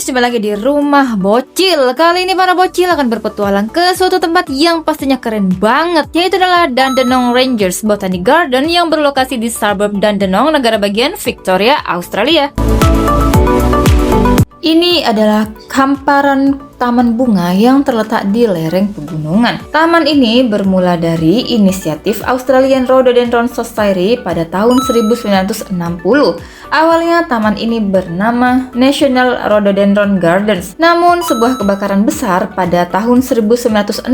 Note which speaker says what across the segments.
Speaker 1: guys, jumpa lagi di Rumah Bocil. Kali ini para bocil akan berpetualang ke suatu tempat yang pastinya keren banget, yaitu adalah Dandenong Ranges Botanic Garden yang berlokasi di suburb Dandenong, negara bagian Victoria, Australia. Ini adalah hamparan taman bunga yang terletak di lereng pegunungan. Taman ini bermula dari inisiatif Australian Rhododendron Society pada tahun 1960. Awalnya taman ini bernama National Rhododendron Gardens. Namun sebuah kebakaran besar pada tahun 1962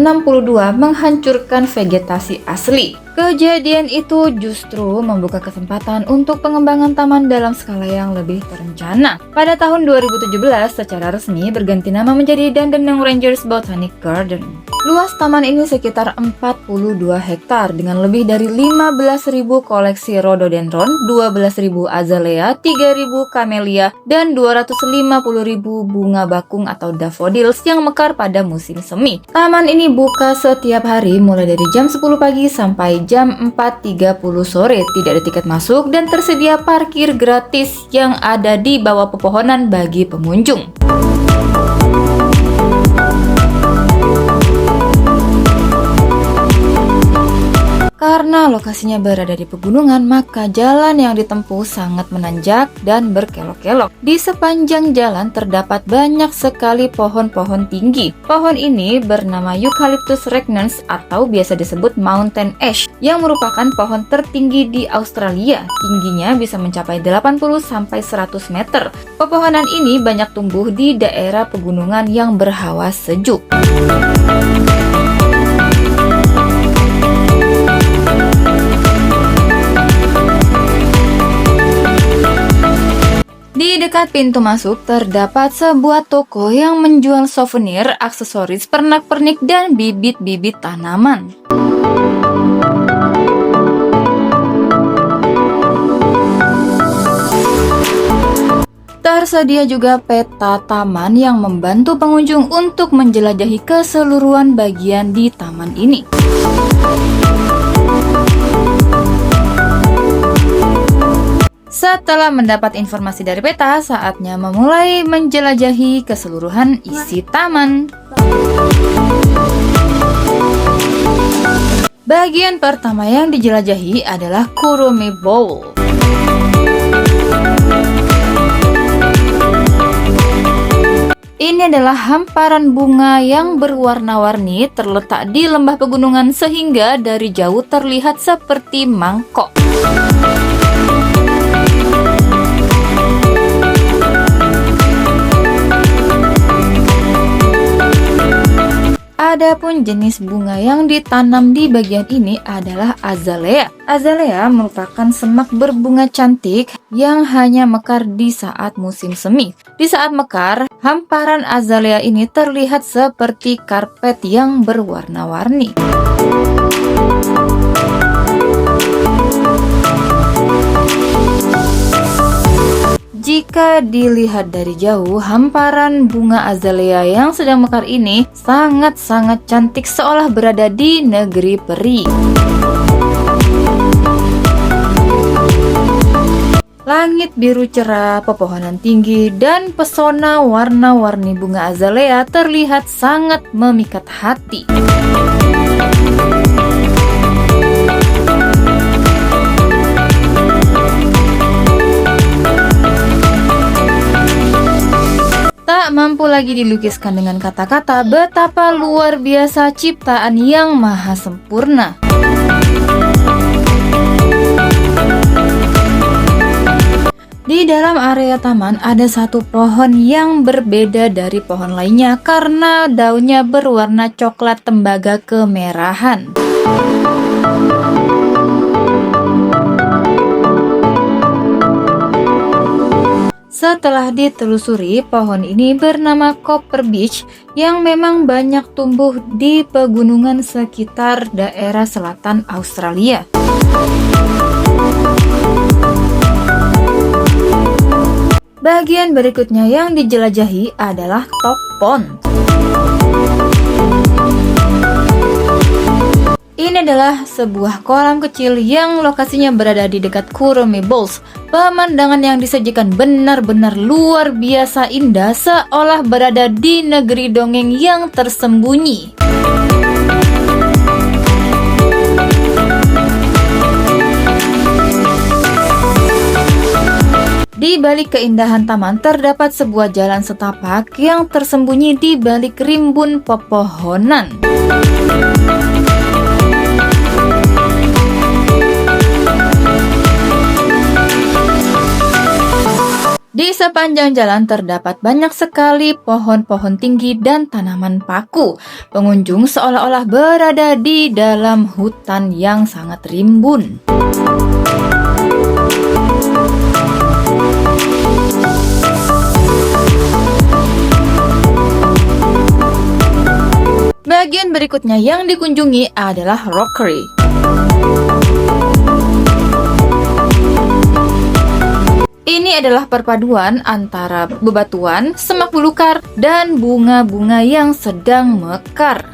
Speaker 1: menghancurkan vegetasi asli. Kejadian itu justru membuka kesempatan untuk pengembangan taman dalam skala yang lebih terencana. Pada tahun 2017, secara resmi berganti nama menjadi Dandenong Ranges Botanic Garden. Luas taman ini sekitar 42 hektar dengan lebih dari 15.000 koleksi rhododendron, 12.000 azalea, 3.000 camellia, dan 250.000 bunga bakung atau daffodils yang mekar pada musim semi. Taman ini buka setiap hari mulai dari jam 10 pagi sampai jam 4.30 sore. Tidak ada tiket masuk dan tersedia parkir gratis yang ada di bawah pepohonan bagi pengunjung. Karena lokasinya berada di pegunungan, maka jalan yang ditempuh sangat menanjak dan berkelok-kelok. Di sepanjang jalan terdapat banyak sekali pohon-pohon tinggi. Pohon ini bernama Eucalyptus regnans atau biasa disebut mountain ash, yang merupakan pohon tertinggi di Australia. Tingginya bisa mencapai 80-100 meter. Pepohonan ini banyak tumbuh di daerah pegunungan yang berhawa sejuk. Di dekat pintu masuk terdapat sebuah toko yang menjual souvenir, aksesoris, pernak-pernik, dan bibit-bibit tanaman. Tersedia juga peta taman yang membantu pengunjung untuk menjelajahi keseluruhan bagian di taman ini. Setelah mendapat informasi dari peta, saatnya memulai menjelajahi keseluruhan isi taman. Bagian pertama yang dijelajahi adalah Kurume Bowl. Ini adalah hamparan bunga yang berwarna-warni terletak di lembah pegunungan sehingga dari jauh terlihat seperti mangkok. Adapun jenis bunga yang ditanam di bagian ini adalah azalea. Azalea merupakan semak berbunga cantik yang hanya mekar di saat musim semi. Di saat mekar, hamparan azalea ini terlihat seperti karpet yang berwarna-warni. Jika dilihat dari jauh, hamparan bunga azalea yang sedang mekar ini sangat-sangat cantik, seolah berada di negeri peri. Langit biru cerah, pepohonan tinggi, dan pesona warna-warni bunga azalea terlihat sangat memikat hati. Tak mampu lagi dilukiskan dengan kata-kata betapa luar biasa ciptaan yang maha sempurna. Di dalam area taman ada satu pohon yang berbeda dari pohon lainnya karena daunnya berwarna coklat tembaga kemerahan. Setelah ditelusuri, pohon ini bernama Copper Beech yang memang banyak tumbuh di pegunungan sekitar daerah selatan Australia. Bagian berikutnya yang dijelajahi adalah Top Pond. Ini adalah sebuah kolam kecil yang lokasinya berada di dekat Kurume Bowls. Pemandangan yang disajikan benar-benar luar biasa indah, seolah berada di negeri dongeng yang tersembunyi. Di balik keindahan taman terdapat sebuah jalan setapak yang tersembunyi di balik rimbun pepohonan. Di sepanjang jalan terdapat banyak sekali pohon-pohon tinggi dan tanaman paku. Pengunjung seolah-olah berada di dalam hutan yang sangat rimbun. Bagian berikutnya yang dikunjungi adalah Rockery. Ini adalah perpaduan antara bebatuan, semak belukar, dan bunga-bunga yang sedang mekar.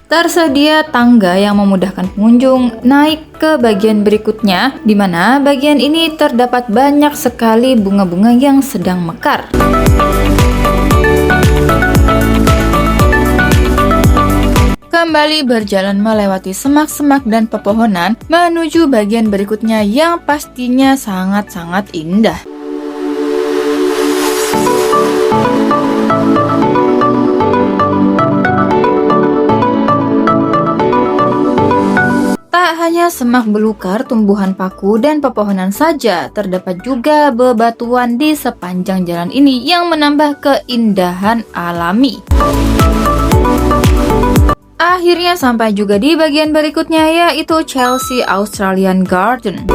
Speaker 1: Tersedia tangga yang memudahkan pengunjung naik ke bagian berikutnya, di mana bagian ini terdapat banyak sekali bunga-bunga yang sedang mekar. Kembali berjalan melewati semak-semak dan pepohonan menuju bagian berikutnya yang pastinya sangat-sangat indah. Tak hanya semak belukar, tumbuhan paku, dan pepohonan saja, terdapat juga bebatuan di sepanjang jalan ini yang menambah keindahan alami. Akhirnya sampai juga di bagian berikutnya, yaitu Chelsea Australian Garden.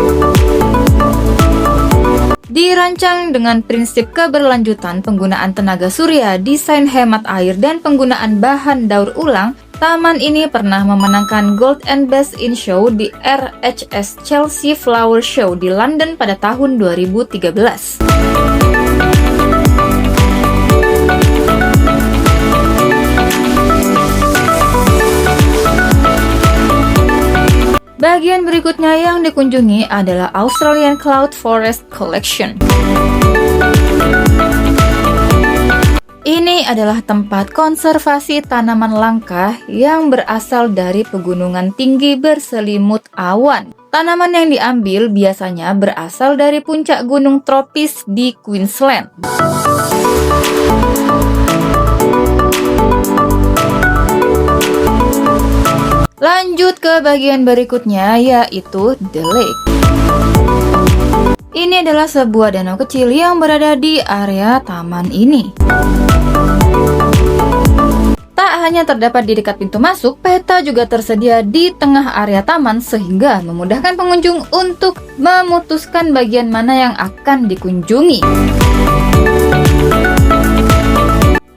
Speaker 1: Dirancang dengan prinsip keberlanjutan penggunaan tenaga surya, desain hemat air, dan penggunaan bahan daur ulang, taman ini pernah memenangkan Gold and Best in Show di RHS Chelsea Flower Show di London pada tahun 2013. Bagian berikutnya yang dikunjungi adalah Australian Cloud Forest Collection. Ini adalah tempat konservasi tanaman langka yang berasal dari pegunungan tinggi berselimut awan. Tanaman yang diambil biasanya berasal dari puncak gunung tropis di Queensland. Lanjut ke bagian berikutnya, yaitu The Lake. Ini adalah sebuah danau kecil yang berada di area taman ini. Tak hanya terdapat di dekat pintu masuk, peta juga tersedia di tengah area taman sehingga memudahkan pengunjung untuk memutuskan bagian mana yang akan dikunjungi.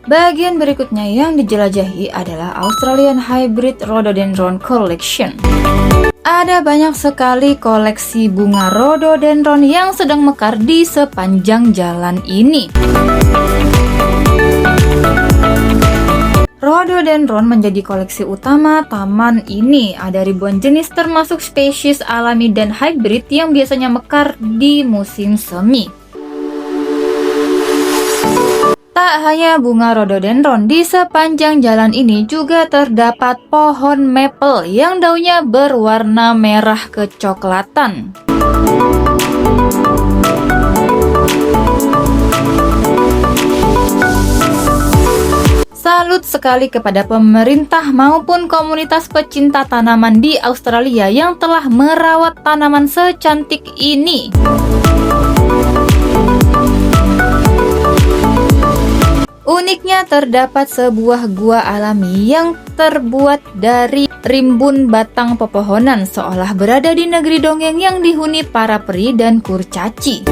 Speaker 1: Bagian berikutnya yang dijelajahi adalah Australian Hybrid Rhododendron Collection. Ada banyak sekali koleksi bunga rhododendron yang sedang mekar di sepanjang jalan ini. Rhododendron menjadi koleksi utama taman ini. Ada ribuan jenis termasuk spesies alami dan hybrid yang biasanya mekar di musim semi. Tak hanya bunga rhododendron, di sepanjang jalan ini juga terdapat pohon maple yang daunnya berwarna merah kecoklatan. Salut sekali kepada pemerintah maupun komunitas pecinta tanaman di Australia yang telah merawat tanaman secantik ini. Uniknya terdapat sebuah gua alami yang terbuat dari rimbun batang pepohonan, seolah berada di negeri dongeng yang dihuni para peri dan kurcaci.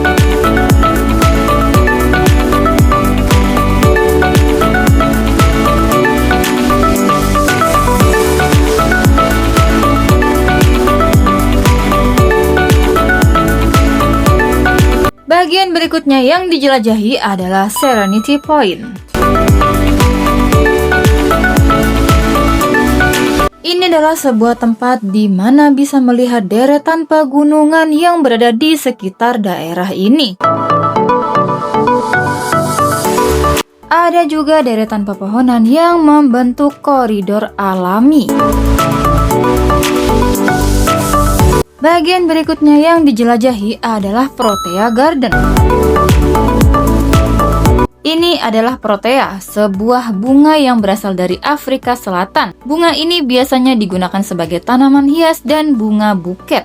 Speaker 1: Bagian berikutnya yang dijelajahi adalah Serenity Point. Ini adalah sebuah tempat di mana bisa melihat deretan pegunungan yang berada di sekitar daerah ini. Ada juga deretan pepohonan yang membentuk koridor alami. Bagian berikutnya yang dijelajahi adalah Protea Garden. Ini adalah Protea, sebuah bunga yang berasal dari Afrika Selatan. Bunga ini biasanya digunakan sebagai tanaman hias dan bunga buket.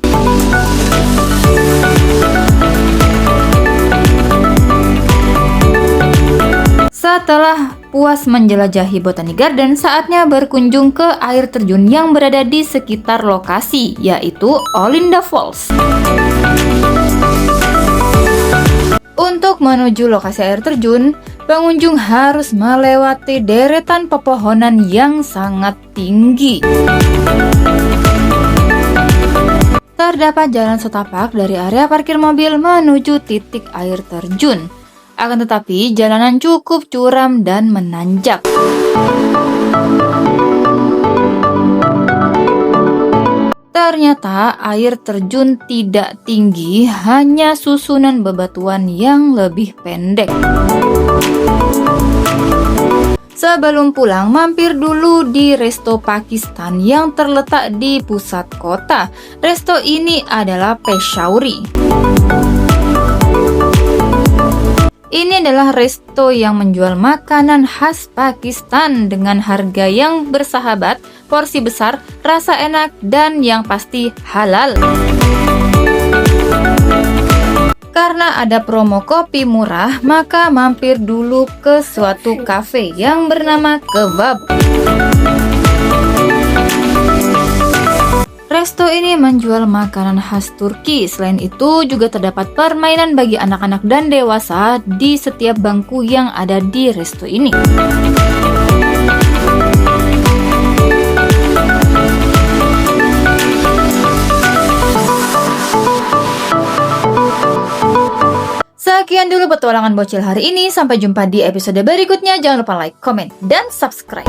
Speaker 1: Setelah puas menjelajahi Botanic Garden, saatnya berkunjung ke air terjun yang berada di sekitar lokasi, yaitu Olinda Falls. Untuk menuju lokasi air terjun, pengunjung harus melewati deretan pepohonan yang sangat tinggi. Terdapat jalan setapak dari area parkir mobil menuju titik air terjun. Akan tetapi, jalanan cukup curam dan menanjak. Ternyata air terjun tidak tinggi, hanya susunan bebatuan yang lebih pendek. Sebelum pulang, mampir dulu di resto Pakistan yang terletak di pusat kota. Resto ini adalah Peshawari. Ini adalah resto yang menjual makanan khas Pakistan dengan harga yang bersahabat, porsi besar, rasa enak, dan yang pasti halal. Karena ada promo kopi murah, maka mampir dulu ke suatu kafe yang bernama Kebab. Resto ini menjual makanan khas Turki. Selain itu juga terdapat permainan bagi anak-anak dan dewasa di setiap bangku yang ada di resto ini. Sekian dulu petualangan bocil hari ini. Sampai jumpa di episode berikutnya. Jangan lupa like, comment, dan subscribe.